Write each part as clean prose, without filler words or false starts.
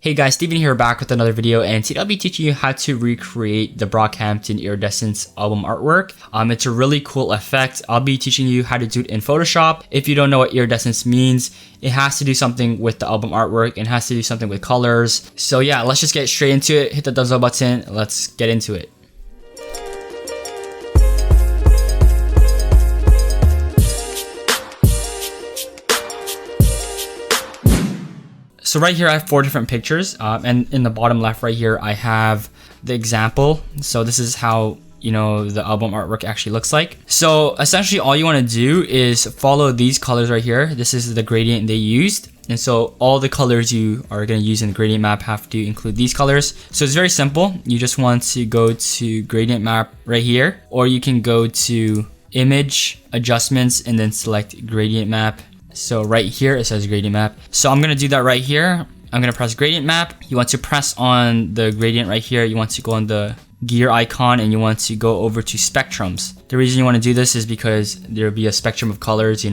Hey guys, Steven here back with another video, and today I'll be teaching you how to recreate the Brockhampton Iridescence album artwork. It's a really cool effect. I'll be teaching you how to do it in Photoshop. If you don't know what iridescence means, it has to do something with the album artwork and has to do something with colors. So yeah, let's just get straight into it. Hit the thumbs up button. Let's get into it. So right here I have 4 different pictures, and in the bottom left right here I have the example. So this is how the album artwork actually looks like. So essentially all you want to do is follow these colors right here. This is the gradient they used, and so all the colors you are going to use in the gradient map have to include these colors. So it's very simple. You just want to go to gradient map right here, or you can go to image adjustments and then select gradient map. So right here it says gradient map. So I'm gonna do that right here. I'm gonna press gradient map. You want to press on the gradient right here. You want to go on the gear icon and you want to go over to spectrums. The reason you want to do this is because there'll be a spectrum of colors,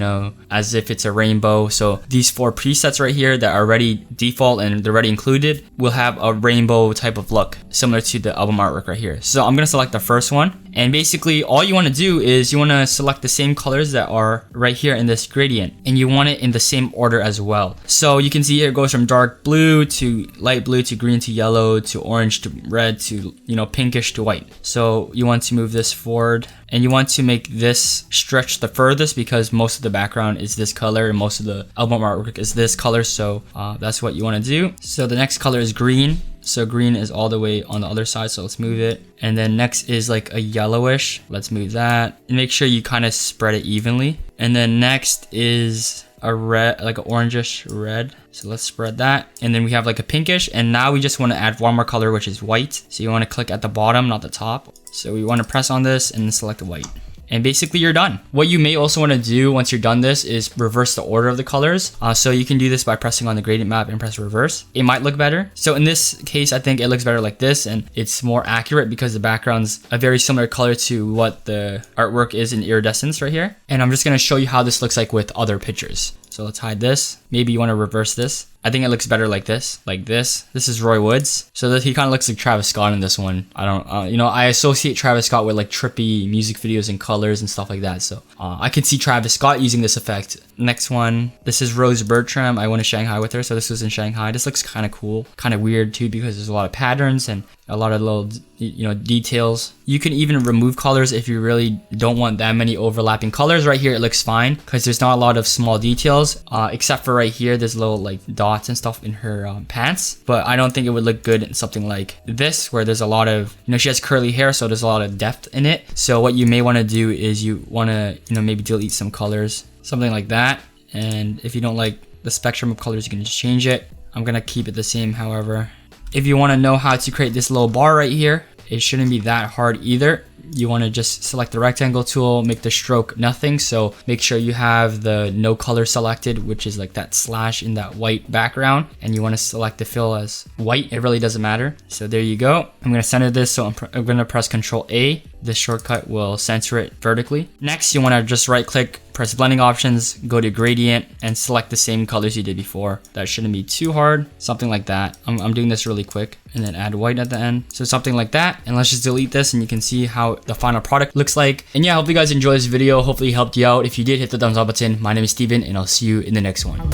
as if it's a rainbow. So these 4 presets right here that are already default and they're already included will have a rainbow type of look similar to the album artwork right here. So I'm gonna select the first one, and basically all you want to do is you want to select the same colors that are right here in this gradient, and you want it in the same order as well. So you can see here it goes from dark blue to light blue to green to yellow to orange to red to pinkish to white. So you want to move this forward, and you want to make this stretch the furthest because most of the background is this color and most of the album artwork is this color. So that's what you want to do. So the next color is green. So green is all the way on the other side, so let's move it. And then next is like a yellowish. Let's move that and make sure you kind of spread it evenly. And then next is a red, like an orangish red. So let's spread that. And then we have like a pinkish, and now we just want to add one more color, which is white. So you want to click at the bottom, not the top. So we want to press on this and select the white. And basically you're done. What you may also want to do once you're done this is reverse the order of the colors. So you can do this by pressing on the gradient map and press reverse. It might look better. So in this case, I think it looks better like this, and it's more accurate because the background's a very similar color to what the artwork is in Iridescence right here. And I'm just going to show you how this looks like with other pictures. So let's hide this. Maybe you want to reverse this. I think it looks better like this, This is Roy Woods. So that he kind of looks like Travis Scott in this one. I don't, I associate Travis Scott with like trippy music videos and colors and stuff like that. So I can see Travis Scott using this effect. Next one, this is Rose Bertram. I went to Shanghai with her. So this was in Shanghai. This looks kind of cool, kind of weird too, because there's a lot of patterns and a lot of little, details. You can even remove colors if you really don't want that many overlapping colors. Right here, it looks fine because there's not a lot of small details, except for right here, there's little like dots and stuff in her pants. But I don't think it would look good in something like this, where there's a lot of, she has curly hair, so there's a lot of depth in it. So what you may want to do is you want to, maybe delete some colors, something like that. And if you don't like the spectrum of colors, you can just change it. I'm gonna keep it the same, however. If you want to know how to create this little bar right here, it shouldn't be that hard either. You want to just select the rectangle tool, make the stroke nothing. So make sure you have the no color selected, which is like that slash in that white background. And you want to select the fill as white. It really doesn't matter. So there you go. I'm going to center this. So I'm going to press Control A. This shortcut will center it vertically. Next, you want to just right click, press blending options, go to gradient and select the same colors you did before. That shouldn't be too hard. Something like that. I'm doing this really quick, and then add white at the end. So something like that. And let's just delete this and you can see how the final product looks like. And yeah, I hope you guys enjoyed this video. Hopefully it helped you out. If you did, hit the thumbs up button. My name is Steven, and I'll see you in the next one.